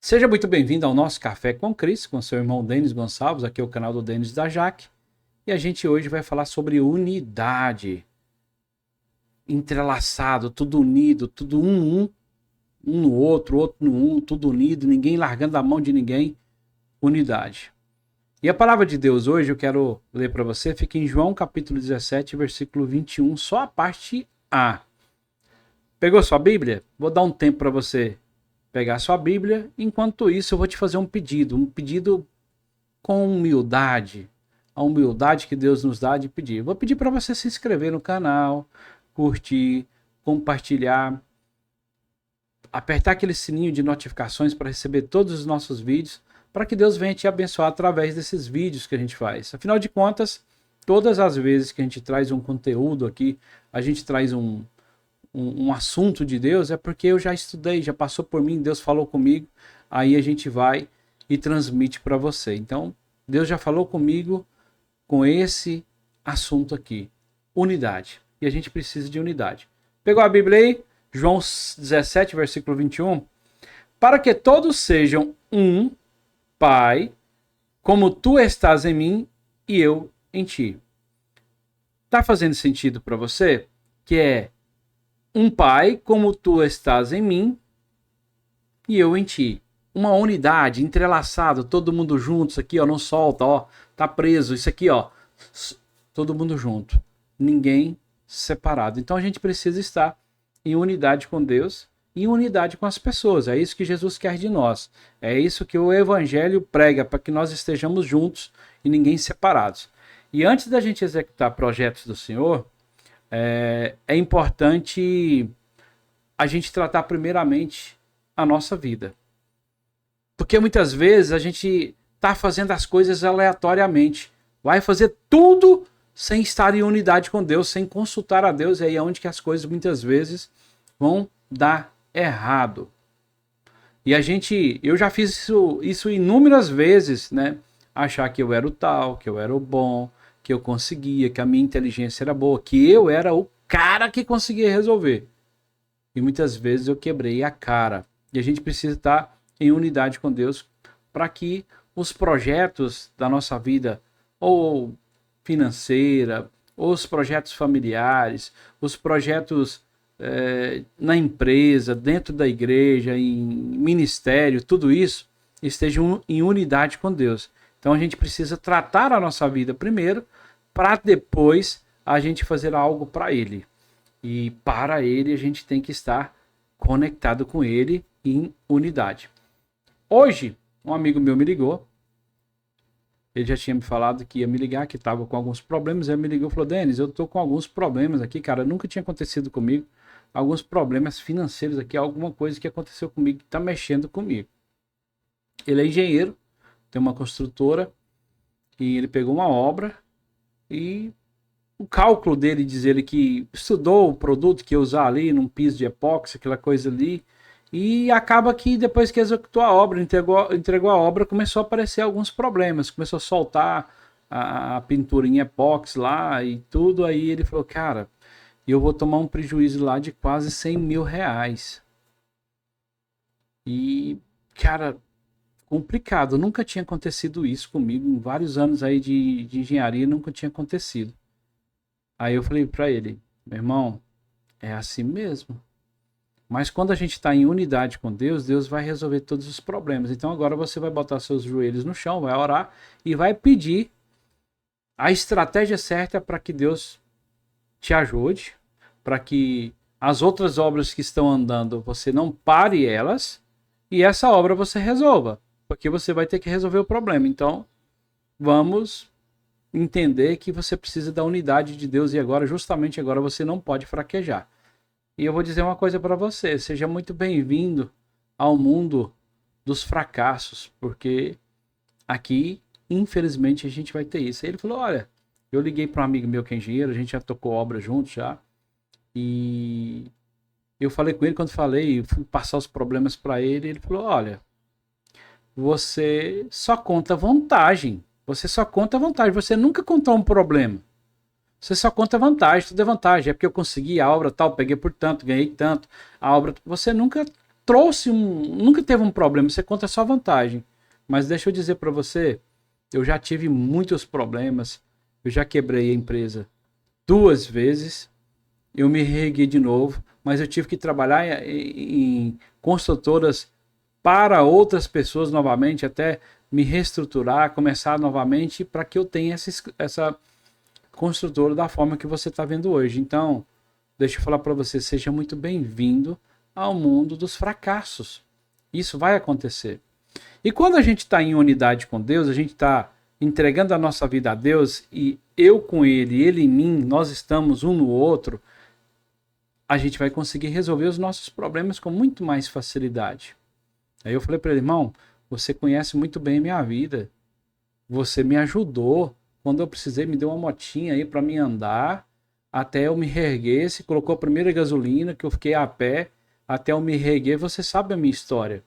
Seja muito bem-vindo ao nosso Café com Cristo, com seu irmão Denis Gonçalves, aqui é o canal do Denis da Jaque. E a gente hoje vai falar sobre unidade. Entrelaçado, tudo unido, tudo um no outro, outro no um, tudo unido, ninguém largando a mão de ninguém. Unidade. E a palavra de Deus hoje eu quero ler para você, fica em João capítulo 17, versículo 21, só a parte A. Pegou sua Bíblia? Vou dar um tempo para você pegar sua Bíblia. Enquanto isso, eu vou te fazer um pedido com humildade. A humildade que Deus nos dá de pedir. Vou pedir para você se inscrever no canal, curtir, compartilhar, apertar aquele sininho de notificações para receber todos os nossos vídeos, para que Deus venha te abençoar através desses vídeos que a gente faz. Afinal de contas, todas as vezes que a gente traz um conteúdo aqui, a gente traz um assunto de Deus, é porque eu já estudei, já passou por mim, Deus falou comigo, aí a gente vai e transmite para você. Então, Deus já falou comigo com esse assunto aqui, unidade. E a gente precisa de unidade. Pegou a Bíblia aí? João 17, versículo 21. Para que todos sejam um, Pai, como tu estás em mim e eu em ti. Tá fazendo sentido para você? Que é um Pai, como tu estás em mim e eu em ti. Uma unidade, entrelaçado, todo mundo junto. Isso aqui, ó, não solta, ó, tá preso. Isso aqui, ó, todo mundo junto. Ninguém separado. Então a gente precisa estar em unidade com Deus e em unidade com as pessoas. É isso que Jesus quer de nós. É isso que o Evangelho prega, para que nós estejamos juntos e ninguém separados. E antes da gente executar projetos do Senhor, é importante a gente tratar primeiramente a nossa vida. Porque muitas vezes a gente está fazendo as coisas aleatoriamente. Vai fazer tudo sem estar em unidade com Deus, sem consultar a Deus. E aí é onde que as coisas muitas vezes vão dar errado. E eu já fiz isso inúmeras vezes, né? Achar que eu era o tal, que eu era o bom, que eu conseguia, que a minha inteligência era boa, que eu era o cara que conseguia resolver. E muitas vezes eu quebrei a cara. E a gente precisa estar em unidade com Deus para que os projetos da nossa vida, ou financeira, ou os projetos familiares, os projetos na empresa, dentro da igreja, em ministério, tudo isso estejam em unidade com Deus. Então a gente precisa tratar a nossa vida primeiro, para depois a gente fazer algo para Ele. E para Ele a gente tem que estar conectado com Ele em unidade. Hoje, um amigo meu me ligou. Ele já tinha me falado que ia me ligar, que estava com alguns problemas. Aí me ligou e falou: Denis, eu estou com alguns problemas aqui, cara. Nunca tinha acontecido comigo. Alguns problemas financeiros aqui, alguma coisa que aconteceu comigo, que está mexendo comigo. Ele é engenheiro, tem uma construtora, e ele pegou uma obra, e o cálculo dele diz ele que estudou o produto que ia usar ali num piso de epóxi, aquela coisa ali, e acaba que depois que executou a obra, entregou a obra, começou a aparecer alguns problemas, começou a soltar a pintura em epóxi lá e tudo. Aí ele falou: cara, eu vou tomar um prejuízo lá de quase 100 mil reais. E, cara, complicado. Nunca tinha acontecido isso comigo. Em vários anos aí de engenharia, nunca tinha acontecido. Aí eu falei para ele: meu irmão, é assim mesmo. Mas quando a gente está em unidade com Deus, Deus vai resolver todos os problemas. Então agora você vai botar seus joelhos no chão, vai orar e vai pedir a estratégia certa para que Deus te ajude, para que as outras obras que estão andando, você não pare elas, e essa obra você resolva, porque você vai ter que resolver o problema. Então, vamos entender que você precisa da unidade de Deus, e agora, justamente agora, você não pode fraquejar. E eu vou dizer uma coisa para você: seja muito bem-vindo ao mundo dos fracassos, porque aqui, infelizmente, a gente vai ter isso. Aí ele falou: olha, eu liguei para um amigo meu que é engenheiro, a gente já tocou obra junto já, e eu falei com ele, quando falei, fui passar os problemas para ele, ele falou: olha, você só conta vantagem, você nunca contou um problema. Você só conta vantagem, tudo é vantagem. É porque eu consegui a obra tal, peguei por tanto, ganhei tanto. A obra, você nunca nunca teve um problema, você conta só vantagem. Mas deixa eu dizer para você, eu já tive muitos problemas, eu já quebrei a empresa 2 vezes, eu me reergui de novo, mas eu tive que trabalhar em construtoras para outras pessoas novamente, até me reestruturar, começar novamente, para que eu tenha essa construtora da forma que você está vendo hoje. Então, deixa eu falar para você, seja muito bem-vindo ao mundo dos fracassos. Isso vai acontecer. E quando a gente está em unidade com Deus, a gente está entregando a nossa vida a Deus e eu com Ele em mim, nós estamos um no outro, a gente vai conseguir resolver os nossos problemas com muito mais facilidade. Aí eu falei para ele, irmão, você conhece muito bem a minha vida, você me ajudou, quando eu precisei me deu uma motinha aí para mim andar, até eu me reerguer, se colocou a primeira gasolina, que eu fiquei a pé, até eu me reerguer, você sabe a minha história.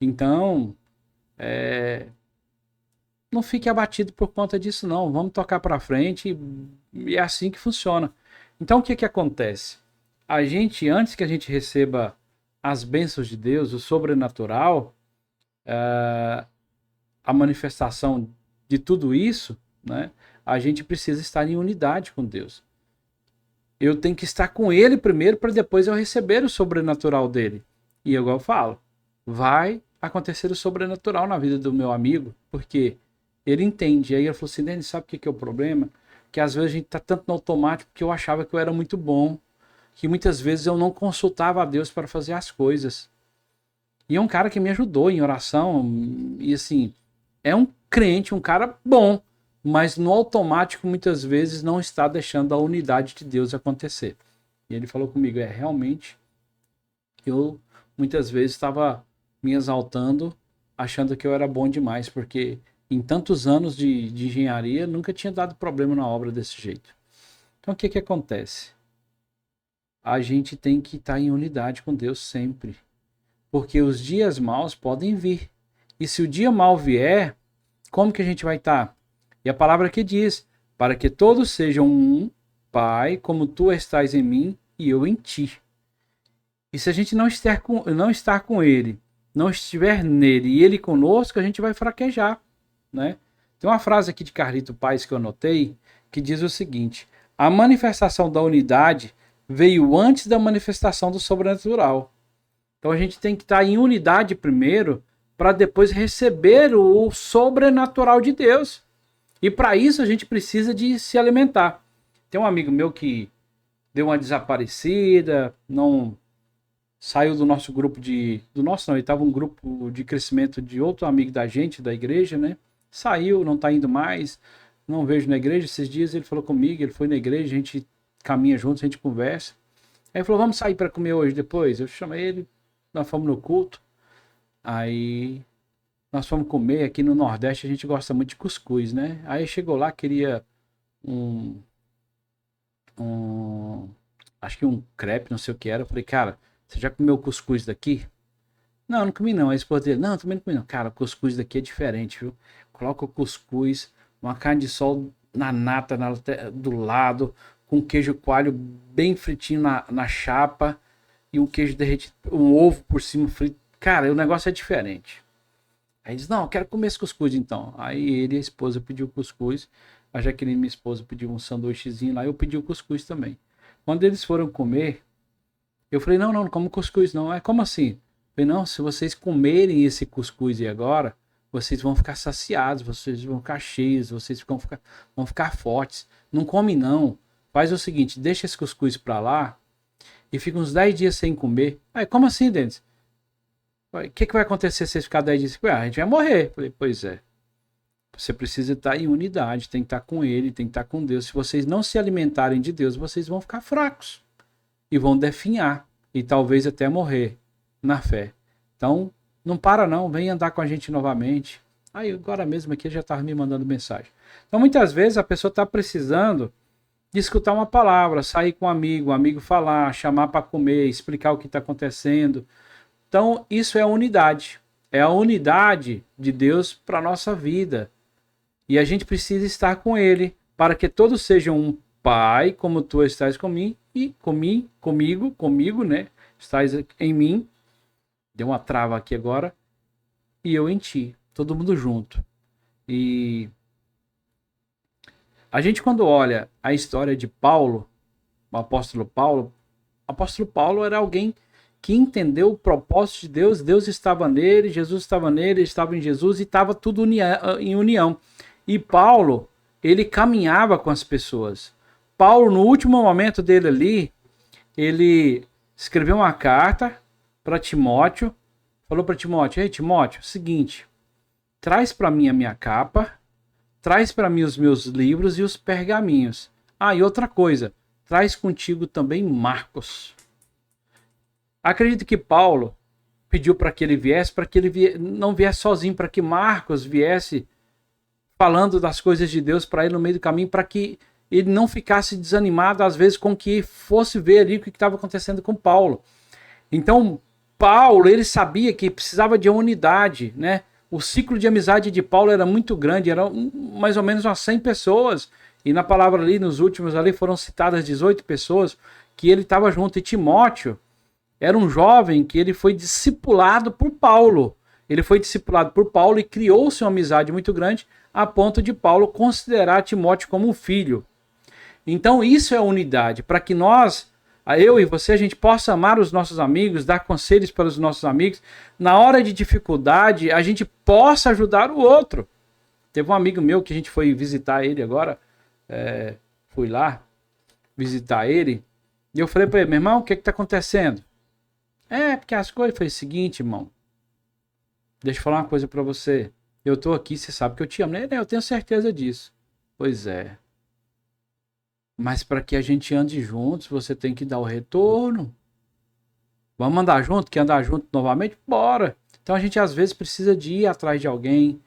Então, não fique abatido por conta disso não, vamos tocar para frente e é assim que funciona. Então o que que acontece? A gente, antes que a gente receba as bênçãos de Deus, o sobrenatural, a manifestação de tudo isso, né, a gente precisa estar em unidade com Deus. Eu tenho que estar com Ele primeiro para depois eu receber o sobrenatural dele. E igual eu falo, vai acontecer o sobrenatural na vida do meu amigo, porque ele entende. E aí ele falou assim, Denis, sabe o que é o problema? Que às vezes a gente está tanto no automático que eu achava que eu era muito bom, que muitas vezes eu não consultava a Deus para fazer as coisas. E é um cara que me ajudou em oração, e assim, é um crente, um cara bom, mas no automático muitas vezes não está deixando a unidade de Deus acontecer. E ele falou comigo, realmente, eu muitas vezes estava me exaltando, achando que eu era bom demais, porque em tantos anos de engenharia nunca tinha dado problema na obra desse jeito. Então o que que acontece? A gente tem que estar em unidade com Deus sempre, porque os dias maus podem vir. E se o dia mau vier, como que a gente vai estar? E a palavra que diz, para que todos sejam um, Pai, como tu estás em mim e eu em ti. E se a gente não estar com Ele, não estiver nele e Ele conosco, a gente vai fraquejar, né? Tem uma frase aqui de Carlito Paes que eu anotei, que diz o seguinte, a manifestação da unidade veio antes da manifestação do sobrenatural. Então a gente tem que estar em unidade primeiro, para depois receber o sobrenatural de Deus. E para isso a gente precisa de se alimentar. Tem um amigo meu que deu uma desaparecida, não saiu do nosso grupo ele estava um grupo de crescimento de outro amigo da gente, da igreja, né? Saiu, não está indo mais, não vejo na igreja. Esses dias ele falou comigo, ele foi na igreja, a gente caminha juntos, a gente conversa. Aí ele falou, vamos sair para comer hoje depois? Eu chamei ele, nós fomos no culto. Aí nós fomos comer, aqui no Nordeste a gente gosta muito de cuscuz, né? Aí chegou lá, queria acho que um crepe, não sei o que era. Eu falei, cara, você já comeu cuscuz daqui? Não, não comi não. Aí a esposa dele, não, também não comi não. Cara, o cuscuz daqui é diferente, viu? Coloca o cuscuz, uma carne de sol na nata do lado, com queijo coalho bem fritinho na chapa e um queijo derretido, um ovo por cima frito. Cara, o negócio é diferente. Aí diz, não, eu quero comer esse cuscuz então. Aí ele e a esposa pediu cuscuz. A Jaqueline, minha esposa, pediu um sanduíchezinho lá. Eu pedi o cuscuz também. Quando eles foram comer, eu falei, não como cuscuz não. É como assim? Eu falei, não, se vocês comerem esse cuscuz e agora, vocês vão ficar saciados, vocês vão ficar cheios, vocês vão ficar fortes. Não come não. Faz o seguinte, deixa esse cuscuz pra lá e fica uns 10 dias sem comer. Aí, como assim, Denis? O que vai acontecer se vocês ficarem 10 dias? A gente vai morrer. Eu falei, pois é. Você precisa estar em unidade, tem que estar com Ele, tem que estar com Deus. Se vocês não se alimentarem de Deus, vocês vão ficar fracos e vão definhar e talvez até morrer na fé. Então, não para não, vem andar com a gente novamente. Aí agora mesmo aqui já estava me mandando mensagem. Então, muitas vezes a pessoa está precisando de escutar uma palavra, sair com um amigo falar, chamar para comer, explicar o que está acontecendo. Então, isso é a unidade. É a unidade de Deus para a nossa vida. E a gente precisa estar com Ele, para que todos sejam um Pai, como tu estás comigo, né? Estás em mim, Deu uma trava aqui agora. E eu em ti. Todo mundo junto. E a gente, quando olha a história de Paulo, o apóstolo Paulo era alguém que entendeu o propósito de Deus. Deus estava nele, Jesus estava nele, ele estava em Jesus e estava tudo em união. E Paulo, ele caminhava com as pessoas. Paulo, no último momento dele ali, ele escreveu uma carta para Timóteo, falou para Timóteo: ei, Timóteo, seguinte, traz para mim a minha capa, traz para mim os meus livros e os pergaminhos. Ah, e outra coisa, traz contigo também Marcos. Acredito que Paulo pediu para que ele viesse, não viesse sozinho, para que Marcos viesse falando das coisas de Deus para ele no meio do caminho, para que ele não ficasse desanimado, às vezes, com que fosse ver ali o que estava acontecendo com Paulo. Então, Paulo, ele sabia que precisava de unidade, né? O ciclo de amizade de Paulo era muito grande, eram mais ou menos umas 100 pessoas, e na palavra ali, nos últimos ali, foram citadas 18 pessoas que ele estava junto. E Timóteo era um jovem que ele foi discipulado por Paulo. Ele foi discipulado por Paulo e criou-se uma amizade muito grande, a ponto de Paulo considerar Timóteo como um filho. Então isso é unidade, para que nós, eu e você, a gente possa amar os nossos amigos, dar conselhos para os nossos amigos. Na hora de dificuldade, a gente possa ajudar o outro. Teve um amigo meu que a gente foi visitar ele agora, fui lá visitar ele, e eu falei para ele: meu irmão, o que está acontecendo? Porque as coisas... Foi o seguinte, irmão, deixa eu falar uma coisa para você. Eu tô aqui, você sabe que eu te amo. Eu tenho certeza disso. Pois é. Mas para que a gente ande juntos, você tem que dar o retorno. Vamos andar junto? Quer andar junto novamente? Bora. Então a gente às vezes precisa de ir atrás de alguém.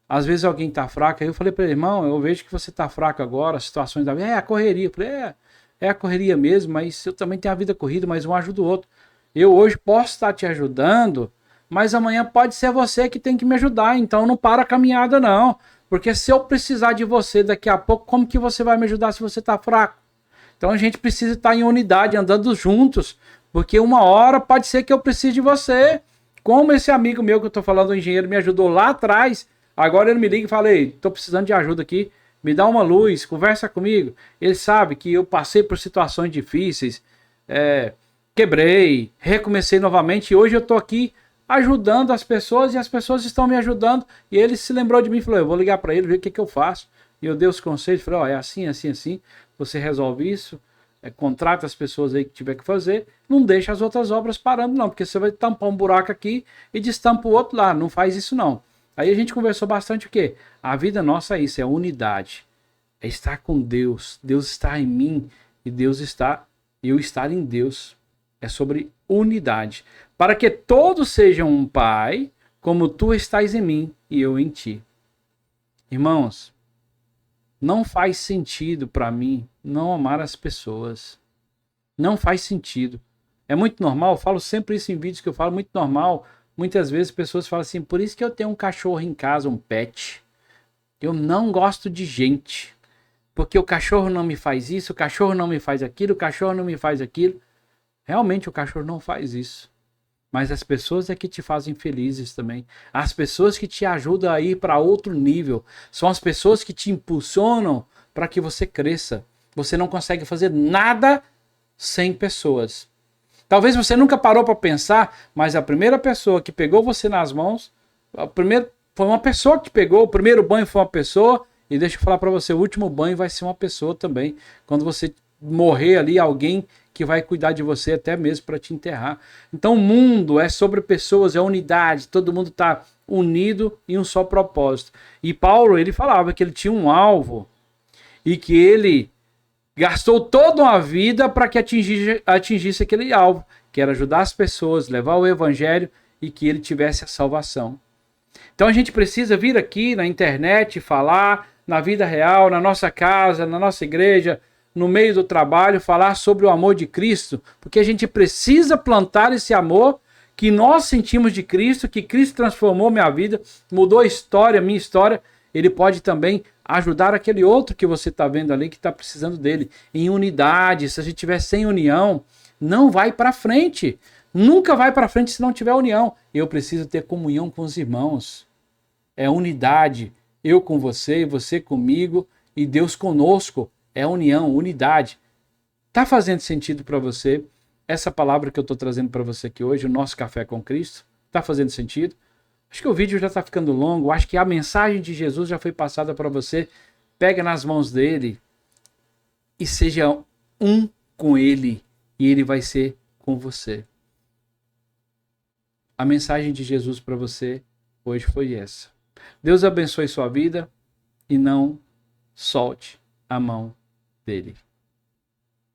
Às vezes alguém tá fraco. Aí eu falei para ele: irmão, eu vejo que você tá fraco agora, as situações da vida. É a correria. Eu falei: é a correria mesmo, mas eu também tenho a vida corrida, mas um ajuda o outro. Eu hoje posso estar te ajudando, mas amanhã pode ser você que tem que me ajudar. Então não para a caminhada não. Porque se eu precisar de você daqui a pouco, como que você vai me ajudar se você está fraco? Então a gente precisa estar em unidade, andando juntos. Porque uma hora pode ser que eu precise de você. Como esse amigo meu que eu estou falando, o engenheiro, me ajudou lá atrás. Agora ele me liga e fala: ei, estou precisando de ajuda aqui. Me dá uma luz, conversa comigo. Ele sabe que eu passei por situações difíceis. Quebrei, recomecei novamente e hoje eu tô aqui ajudando as pessoas e as pessoas estão me ajudando. E ele se lembrou de mim e falou: eu vou ligar para ele, ver o que eu faço. E eu dei os conselhos, falei: é assim, assim, assim, você resolve isso, contrata as pessoas aí que tiver que fazer, não deixa as outras obras parando não, porque você vai tampar um buraco aqui e destampa o outro lá, não faz isso não. Aí a gente conversou bastante o quê? A vida nossa é isso, é unidade, é estar com Deus, Deus está em mim e eu estar em Deus. É sobre unidade. Para que todos sejam um Pai, como tu estás em mim e eu em ti. Irmãos, não faz sentido para mim não amar as pessoas. Não faz sentido. É muito normal, eu falo sempre isso em vídeos que eu falo, muito normal. Muitas vezes pessoas falam assim: por isso que eu tenho um cachorro em casa, um pet. Eu não gosto de gente. Porque o cachorro não me faz isso, o cachorro não me faz aquilo, o cachorro não me faz aquilo. Realmente o cachorro não faz isso. Mas as pessoas é que te fazem felizes também. As pessoas que te ajudam a ir para outro nível. São as pessoas que te impulsionam para que você cresça. Você não consegue fazer nada sem pessoas. Talvez você nunca parou para pensar, mas a primeira pessoa que pegou você nas mãos, foi uma pessoa que te pegou. O primeiro banho foi uma pessoa. E deixa eu falar para você, o último banho vai ser uma pessoa também. Quando você morrer ali, alguém que vai cuidar de você até mesmo para te enterrar. Então o mundo é sobre pessoas, é unidade, todo mundo está unido em um só propósito. E Paulo, ele falava que ele tinha um alvo e que ele gastou toda uma vida para que atingisse aquele alvo, que era ajudar as pessoas, levar o evangelho e que ele tivesse a salvação. Então a gente precisa vir aqui na internet, falar na vida real, na nossa casa, na nossa igreja, no meio do trabalho, falar sobre o amor de Cristo, porque a gente precisa plantar esse amor que nós sentimos de Cristo, que Cristo transformou minha vida, mudou a história, minha história. Ele pode também ajudar aquele outro que você está vendo ali, que está precisando dele, em unidade. Se a gente tiver sem união, não vai para frente. Nunca vai para frente se não tiver união. Eu preciso ter comunhão com os irmãos. É unidade. Eu com você, você comigo e Deus conosco. É união, unidade. Tá fazendo sentido para você essa palavra que eu estou trazendo para você aqui hoje, o nosso Café com Cristo? Tá fazendo sentido? Acho que o vídeo já está ficando longo. Acho que a mensagem de Jesus já foi passada para você. Pega nas mãos dele e seja um com ele. E ele vai ser com você. A mensagem de Jesus para você hoje foi essa. Deus abençoe sua vida e não solte a mão dele.